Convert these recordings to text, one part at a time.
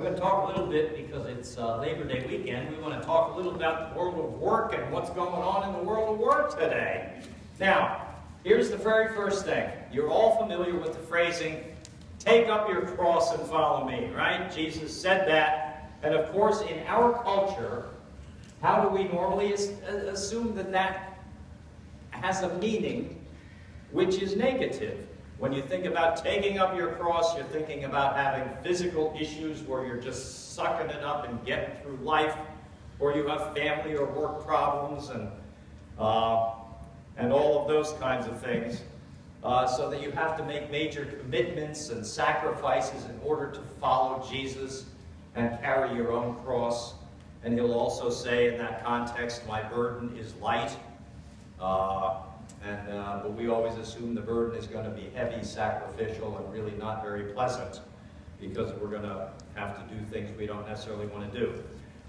going to talk a little bit, because it's Labor Day weekend, we want to talk a little about the world of work and what's going on in the world of work today. Now, here's the very first thing. You're all familiar with the phrasing, take up your cross and follow me, right? Jesus said that. And of course, in our culture, how do we normally assume that that has a meaning which is negative? When you think about taking up your cross, you're thinking about having physical issues where you're just sucking it up and getting through life, or you have family or work problems and all of those kinds of things, so that you have to make major commitments and sacrifices in order to follow Jesus and carry your own cross. And he'll also say in that context, my burden is light. But we always assume the burden is going to be heavy, sacrificial, and really not very pleasant, because we're going to have to do things we don't necessarily want to do.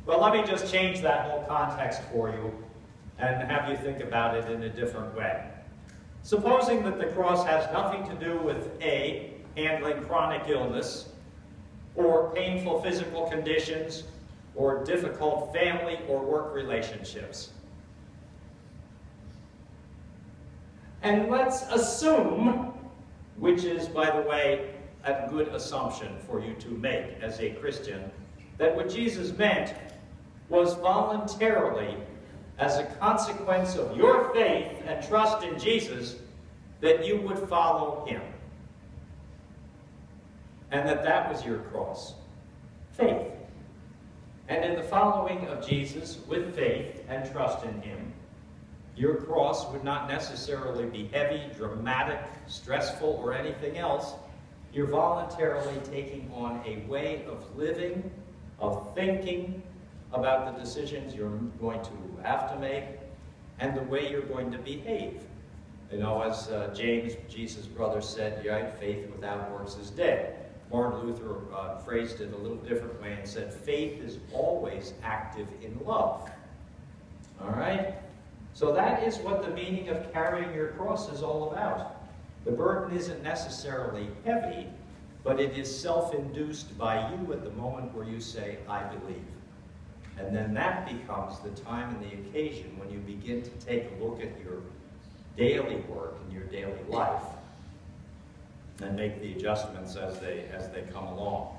Well, let me just change that whole context for you and have you think about it in a different way. Supposing that the cross has nothing to do with A, handling chronic illness, or painful physical conditions, or difficult family or work relationships. And let's assume, which is, by the way, a good assumption for you to make as a Christian, that what Jesus meant was voluntarily, as a consequence of your faith and trust in Jesus, that you would follow him. And that that was your cross. Faith. And in the following of Jesus with faith and trust in him, your cross would not necessarily be heavy, dramatic, stressful, or anything else. You're voluntarily taking on a way of living, of thinking about the decisions you're going to have to make, and the way you're going to behave. You know, as James, Jesus' brother, said, right, faith without works is dead. Martin Luther phrased it a little different way and said, faith is always active in love. All right? So that is what the meaning of carrying your cross is all about. The burden isn't necessarily heavy, but it is self-induced by you at the moment where you say, I believe. And then that becomes the time and the occasion when you begin to take a look at your daily work and your daily life and make the adjustments as they come along.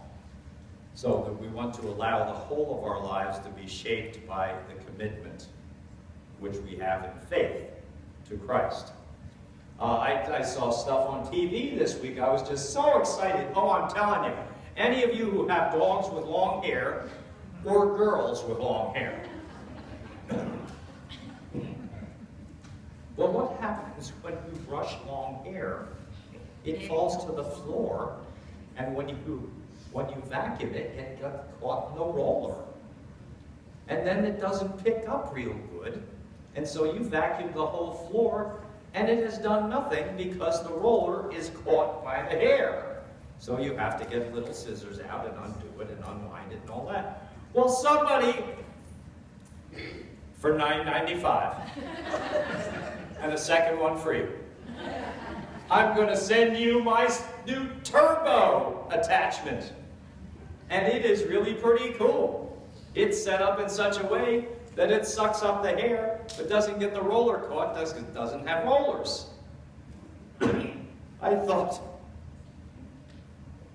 So that we want to allow the whole of our lives to be shaped by the commitment which we have in faith to Christ. I saw stuff on TV this week. I was just so excited. Oh, I'm telling you, any of you who have dogs with long hair or girls with long hair. Well, what happens when you brush long hair? It falls to the floor, and when you vacuum it, it got caught in the roller. And then it doesn't pick up real good. And so you vacuum the whole floor, and it has done nothing because the roller is caught by the hair. So you have to get little scissors out and undo it and unwind it and all that. Well, somebody, for $9.95, and a second one free, I'm going to send you my new turbo attachment. And it is really pretty cool. It's set up in such a way that it sucks up the hair, but doesn't get the roller caught because it doesn't have rollers. I thought,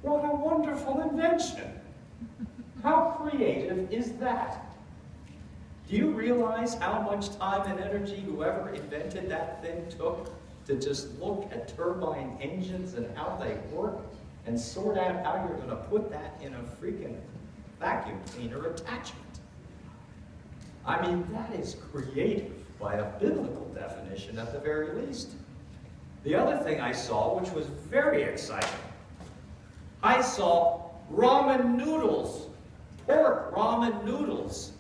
what a wonderful invention. How creative is that? Do you realize how much time and energy whoever invented that thing took to just look at turbine engines and how they work and sort out how you're going to put that in a freaking vacuum cleaner attachment? I mean, that is creative by a biblical definition at the very least. The other thing I saw, which was very exciting, I saw ramen noodles, pork ramen noodles,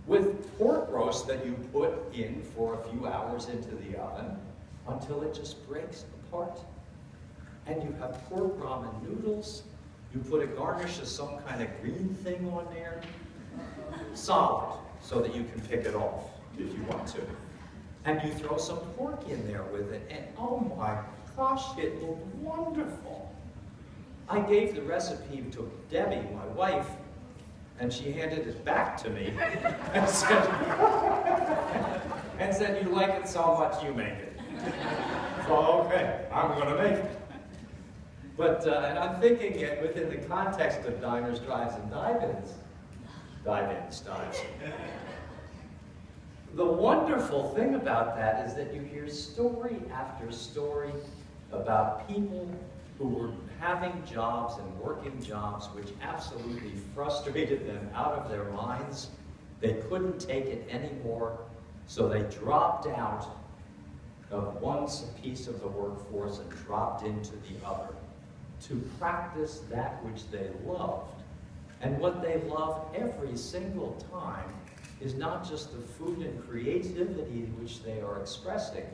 with pork roast that you put in for a few hours into the oven until it just breaks apart. And you have pork ramen noodles, you put a garnish of some kind of green thing on there, solid, so that you can pick it off if you want to. And you throw some pork in there with it, and oh my gosh, it looked wonderful. I gave the recipe to Debbie, my wife, And she handed it back to me and said, you like it so much, you make it. So, okay, I'm going to make it. But, and I'm thinking it within the context of diners, drives, and dive-ins. Dive-ins, dives. The wonderful thing about that is that you hear story after story about people who were having jobs and working jobs which absolutely frustrated them out of their minds. They couldn't take it anymore, so they dropped out of one piece of the workforce and dropped into the other to practice that which they loved. And what they love every single time is not just the food and creativity which they are expressing,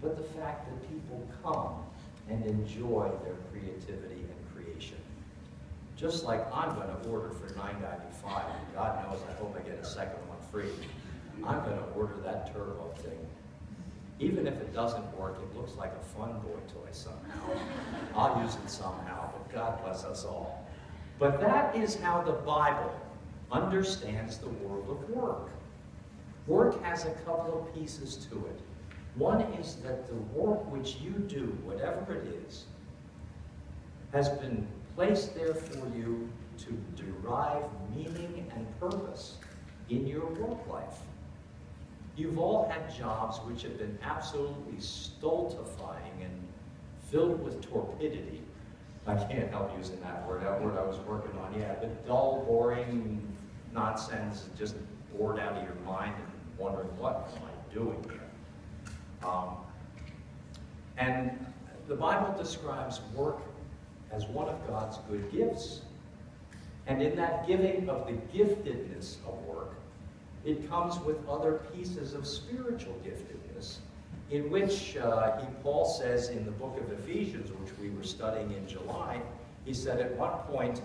but the fact that people come and enjoy their creativity and creation. Just like I'm going to order for $9.95, and God knows I hope I get a second one free. I'm going to order that turbo thing. Even if it doesn't work, it looks like a fun boy toy somehow. I'll use it somehow, but God bless us all. But that is how the Bible understands the world of work. Work has a couple of pieces to it. One is that the work which you do, whatever it is, has been placed there for you to derive meaning and purpose in your work life. You've all had jobs which have been absolutely stultifying and filled with torpidity. I can't help using that word I was working on. Yeah, but dull, boring nonsense, just bored out of your mind and wondering, what am I doing here? And the Bible describes work as one of God's good gifts. And in that giving of the giftedness of work, it comes with other pieces of spiritual giftedness, in which Paul says in the book of Ephesians, which we were studying in July, he said at one point,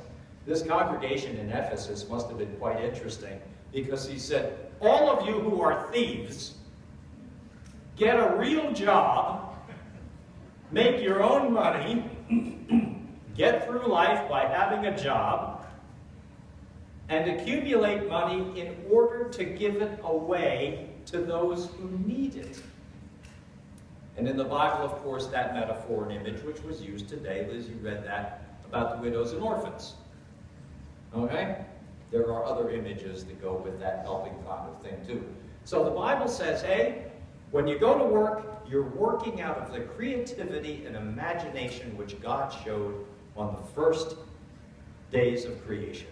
this congregation in Ephesus must have been quite interesting, because he said, all of you who are thieves, get a real job, make your own money, get through life by having a job, and accumulate money in order to give it away to those who need it. And in the Bible, of course, that metaphor and image, which was used today, Liz, you read that, about the widows and orphans. Okay? There are other images that go with that helping kind of thing, too. So the Bible says, hey, when you go to work, you're working out of the creativity and imagination which God showed on the first days of creation.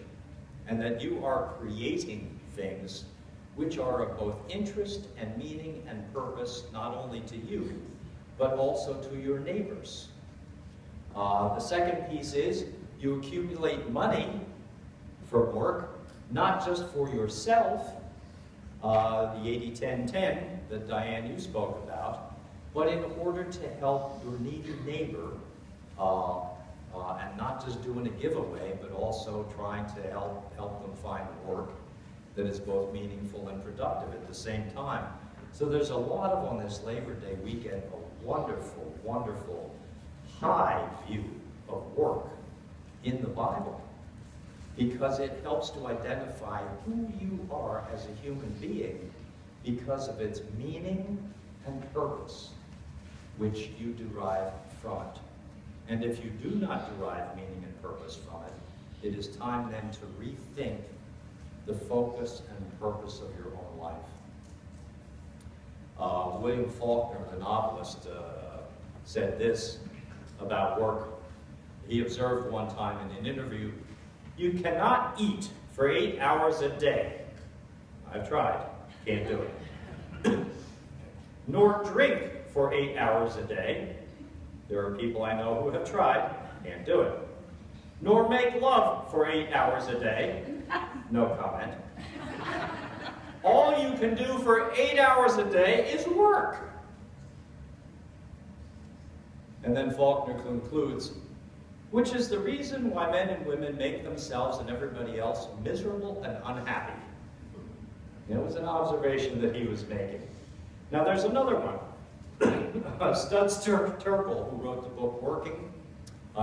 And that you are creating things which are of both interest and meaning and purpose, not only to you, but also to your neighbors. The second piece is you accumulate money from work, not just for yourself, the 80-10-10 that Diane, you spoke about, but in order to help your needy neighbor, and not just doing a giveaway, but also trying to help them find work that is both meaningful and productive at the same time. So there's a lot of, on this Labor Day weekend, a wonderful, wonderful high view of work in the Bible, because it helps to identify who you are as a human being because of its meaning and purpose, which you derive from it. And if you do not derive meaning and purpose from it, it is time then to rethink the focus and purpose of your own life. William Faulkner, the novelist, said this about work. He observed one time in an interview, you cannot eat for 8 hours a day. I've tried, can't do it. Nor drink for 8 hours a day. There are people I know who have tried, can't do it. Nor make love for 8 hours a day. No comment. All you can do for 8 hours a day is work. And then Faulkner concludes, which is the reason why men and women make themselves and everybody else miserable and unhappy. It was an observation that he was making. Now there's another one. Studs Terkel, who wrote the book Working,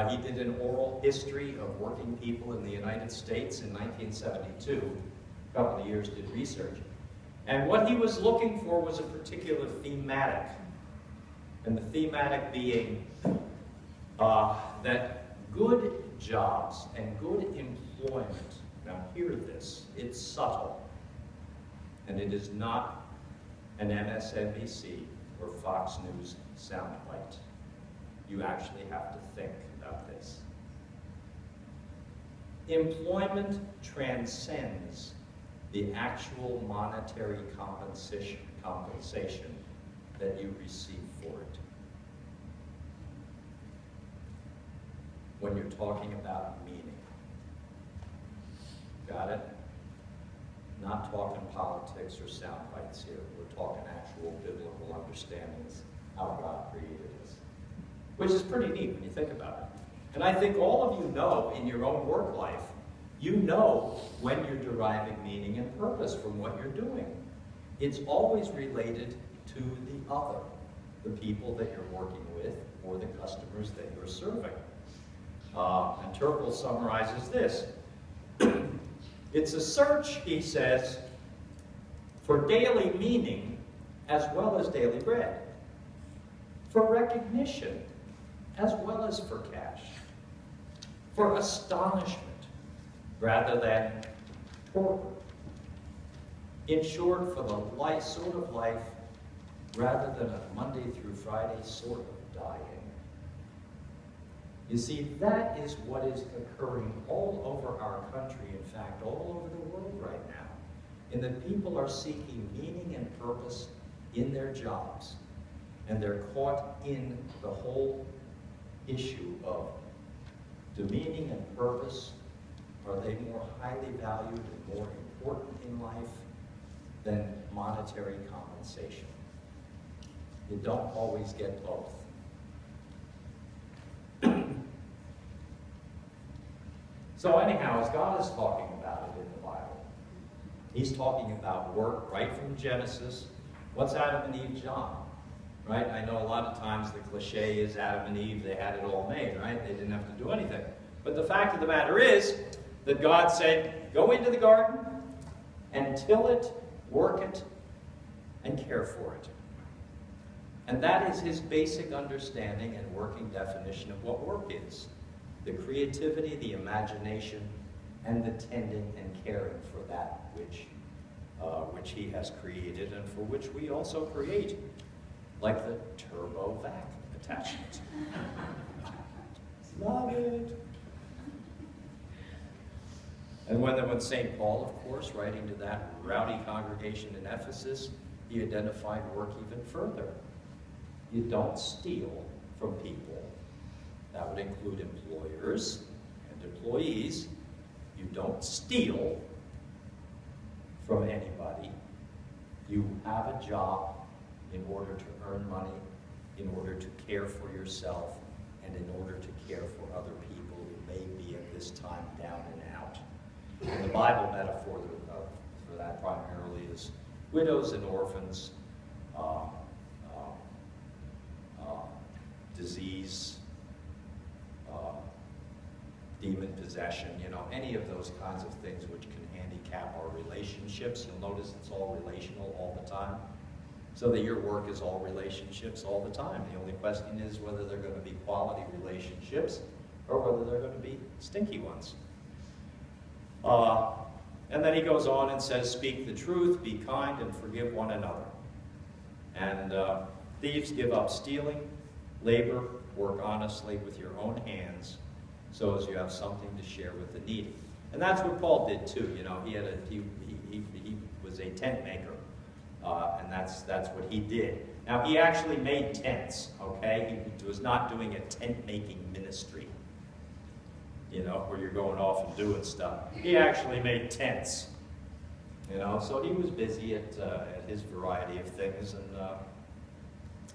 He did an oral history of working people in the United States in 1972. A couple of years did research. And what he was looking for was a particular thematic. And the thematic being that good jobs and good employment, now hear this, it's subtle, and it is not an MSNBC or Fox News soundbite. You actually have to think about this. Employment transcends the actual monetary compensation that you receive for it. When you're talking about meaning. Got it? Not talking politics or sound bites here. We're talking actual biblical understandings how God created us. Which is pretty neat when you think about it. And I think all of you know in your own work life, you know when you're deriving meaning and purpose from what you're doing. It's always related to the other, the people that you're working with or the customers that you're serving. And Turkle summarizes this. It's a search, he says, for daily meaning as well as daily bread, for recognition as well as for cash, for astonishment rather than torpor. In short, for the sort of life rather than a Monday through Friday sort of dying. You see, that is what is occurring all over our country, in fact, all over the world right now. And that people are seeking meaning and purpose in their jobs. And they're caught in the whole issue of the meaning and purpose. Are they more highly valued and more important in life than monetary compensation? You don't always get both. So anyhow, as God is talking about it in the Bible, he's talking about work right from Genesis. What's Adam and Eve's job? Right? I know a lot of times the cliche is Adam and Eve, they had it all made, right? They didn't have to do anything. But the fact of the matter is that God said, go into the garden and till it, work it, and care for it. And that is his basic understanding and working definition of what work is. The creativity, the imagination, and the tending and caring for that which he has created and for which we also create, like the turbo vac attachment. Love it. And when St. Paul, of course, writing to that rowdy congregation in Ephesus, he identified work even further. You don't steal from people. That would include employers and employees. You don't steal from anybody. You have a job in order to earn money, in order to care for yourself, and in order to care for other people who may be at this time down and out. And the Bible metaphor for that primarily is widows and orphans, disease, demon possession, any of those kinds of things which can handicap our relationships. You'll notice it's all relational all the time. So that your work is all relationships all the time. The only question is whether they're going to be quality relationships or whether they're going to be stinky ones. And then he goes on and says, speak the truth, be kind, and forgive one another. And thieves give up stealing, labor, work honestly with your own hands, so as you have something to share with the needy. And that's what Paul did too. He was a tent maker, and that's what he did. Now he actually made tents. Okay, he was not doing a tent making ministry. Where you're going off and doing stuff. He actually made tents. So he was busy at his variety of things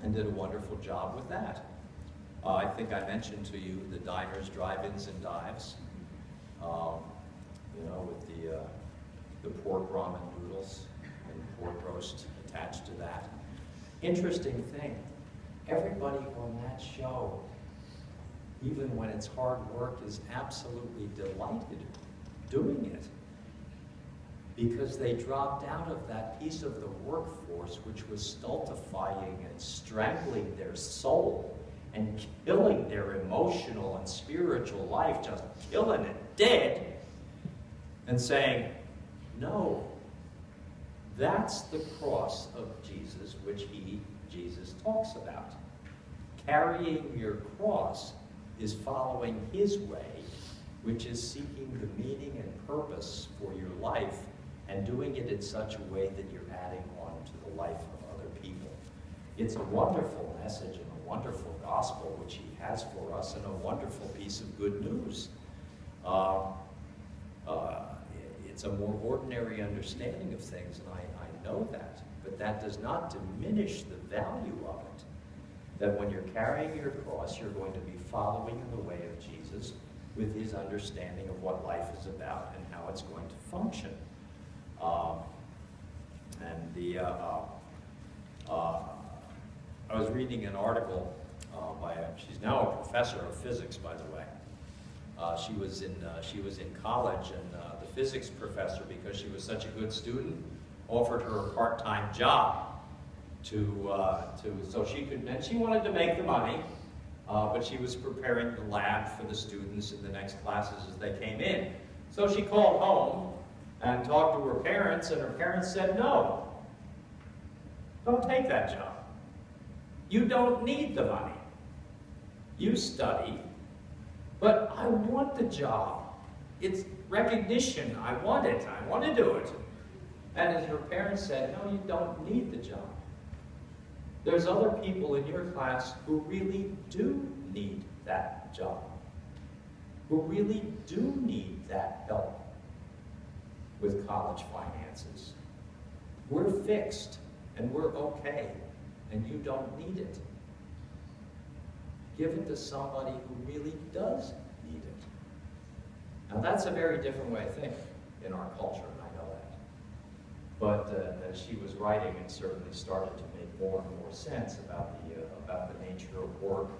and did a wonderful job with that. I think I mentioned to you the diners, drive-ins, and dives. With the pork ramen noodles and pork roast attached to that. Interesting thing, everybody on that show, even when it's hard work, is absolutely delighted doing it. Because they dropped out of that piece of the workforce which was stultifying and strangling their soul and killing their emotional and spiritual life, just killing it dead, and saying, no, that's the cross of Jesus which Jesus talks about. Carrying your cross is following his way, which is seeking the meaning and purpose for your life and doing it in such a way that you're adding on to the life of other people. It's a wonderful message and a wonderful gospel which he has for us, and a wonderful piece of good news. It's a more ordinary understanding of things, and I know that, but that does not diminish the value of it. That when you're carrying your cross, you're going to be following in the way of Jesus with his understanding of what life is about and how it's going to function. I was reading an article she's now a professor of physics, by the way. She was in college, and the physics professor, because she was such a good student, offered her a part-time job so she could, and she wanted to make the money, but she was preparing the lab for the students in the next classes as they came in. So she called home and talked to her parents, and her parents said, no, don't take that job. You don't need the money. You study, but I want the job. It's recognition. I want it. I want to do it. And as her parents said, no, you don't need the job. There's other people in your class who really do need that job, who really do need that help with college finances. We're fixed, and we're okay, and you don't need it. Give it to somebody who really does need it. Now that's a very different way of thinking in our culture, and I know that. But as she was writing, it certainly started to make more and more sense about the nature of work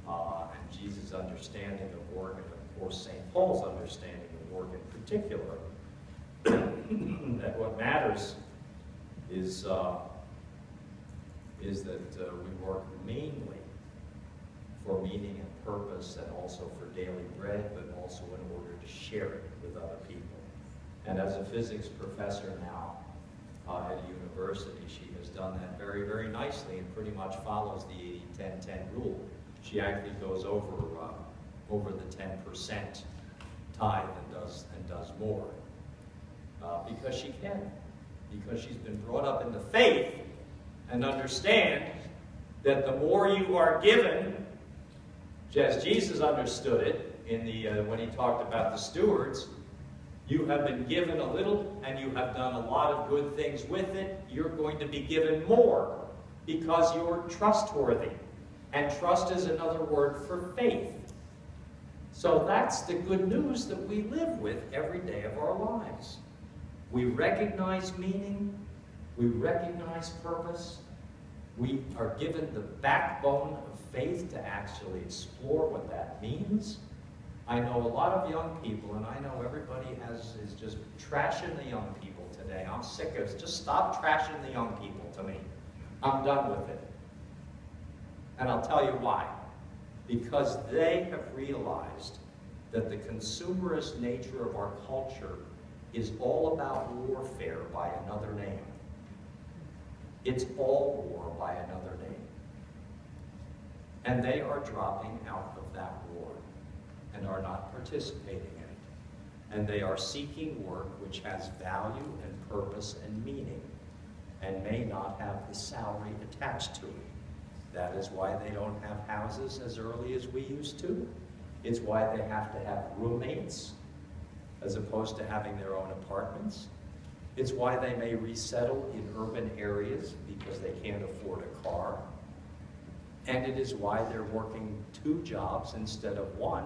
and Jesus' understanding of work, and of course St. Paul's understanding of work in particular. That what matters is that we work mainly for meaning and purpose, and also for daily bread, but also in order to share it with other people. And as a physics professor now at a university, she has done that very, very nicely and pretty much follows the 80-10-10 rule. She actually goes over the 10% tithe and does more. Because she can. Because she's been brought up in the faith and understand that the more you are given, as Jesus understood it in when he talked about the stewards, you have been given a little and you have done a lot of good things with it. You're going to be given more because you're trustworthy. And trust is another word for faith. So that's the good news that we live with every day of our lives. We recognize meaning. We recognize purpose. We are given the backbone of faith to actually explore what that means. I know a lot of young people, and I know everybody is just trashing the young people today. I'm sick of it. Just stop trashing the young people to me. I'm done with it. And I'll tell you why. Because they have realized that the consumerist nature of our culture is all about warfare by another name. It's all war by another name. And they are dropping out of that war and are not participating in it. And they are seeking work which has value and purpose and meaning and may not have the salary attached to it. That is why they don't have houses as early as we used to. It's why they have to have roommates as opposed to having their own apartments. It's why they may resettle in urban areas because they can't afford a car. And it is why they're working 2 jobs instead of 1,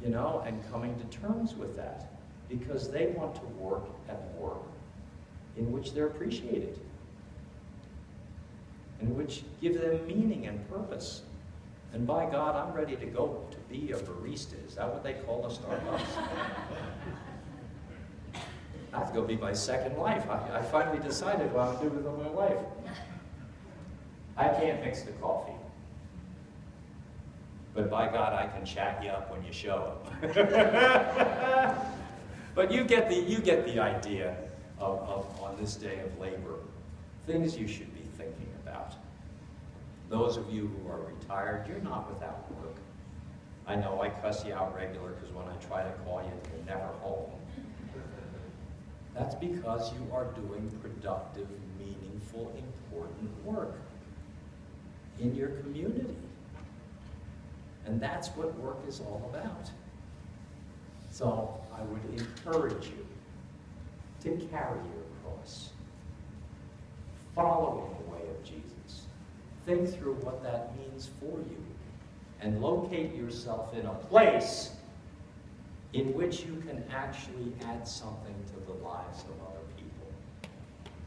and coming to terms with that. Because they want to work at work in which they're appreciated, and which give them meaning and purpose. And by God, I'm ready to go to be a barista. Is that what they call a Starbucks? That's going to be my second life. I finally decided what I'm doing with my life. I can't mix the coffee. But by God, I can chat you up when you show up. But you get the idea of on this day of labor, things you should be thinking about. Those of you who are retired, you're not without work. I know I cuss you out regular because when I try to call you, you're never home. That's because you are doing productive, meaningful, important work in your community. And that's what work is all about. So I would encourage you to carry your cross, following the way of Jesus. Think through what that means for you, and locate yourself in a place in which you can actually add something to the lives of other people.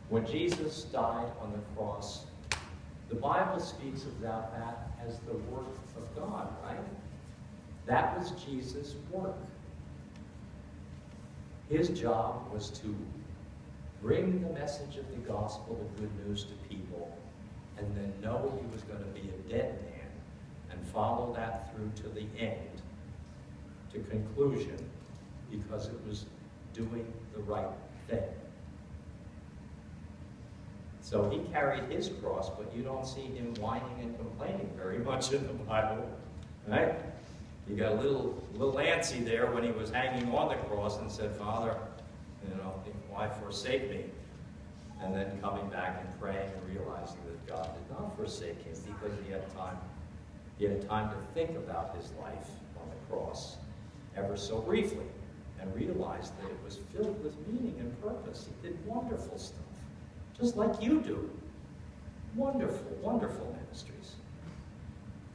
When Jesus died on the cross, the Bible speaks about that as the work of God, right? That was Jesus' work. His job was to bring the message of the gospel, the good news, to people, and then know he was going to be a dead man, and follow that through to the end, to conclusion, because it was doing the right thing. So he carried his cross, but you don't see him whining and complaining very much in the Bible, right? You got a little antsy there when he was hanging on the cross and said, Father, why forsake me? And then coming back and praying and realizing that God did not forsake him because he had time. He had time to think about his life on the cross ever so briefly and realized that it was filled with meaning and purpose. He did wonderful stuff, just like you do. Wonderful, wonderful ministries.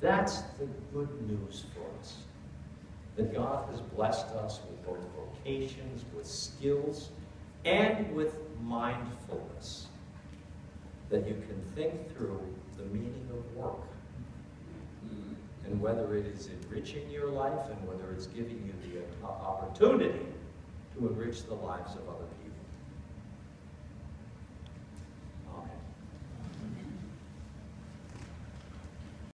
That's the good news for us. That God has blessed us with both vocations, with skills, and with mindfulness. That you can think through the meaning of work. And whether it is enriching your life and whether it's giving you the opportunity to enrich the lives of other people.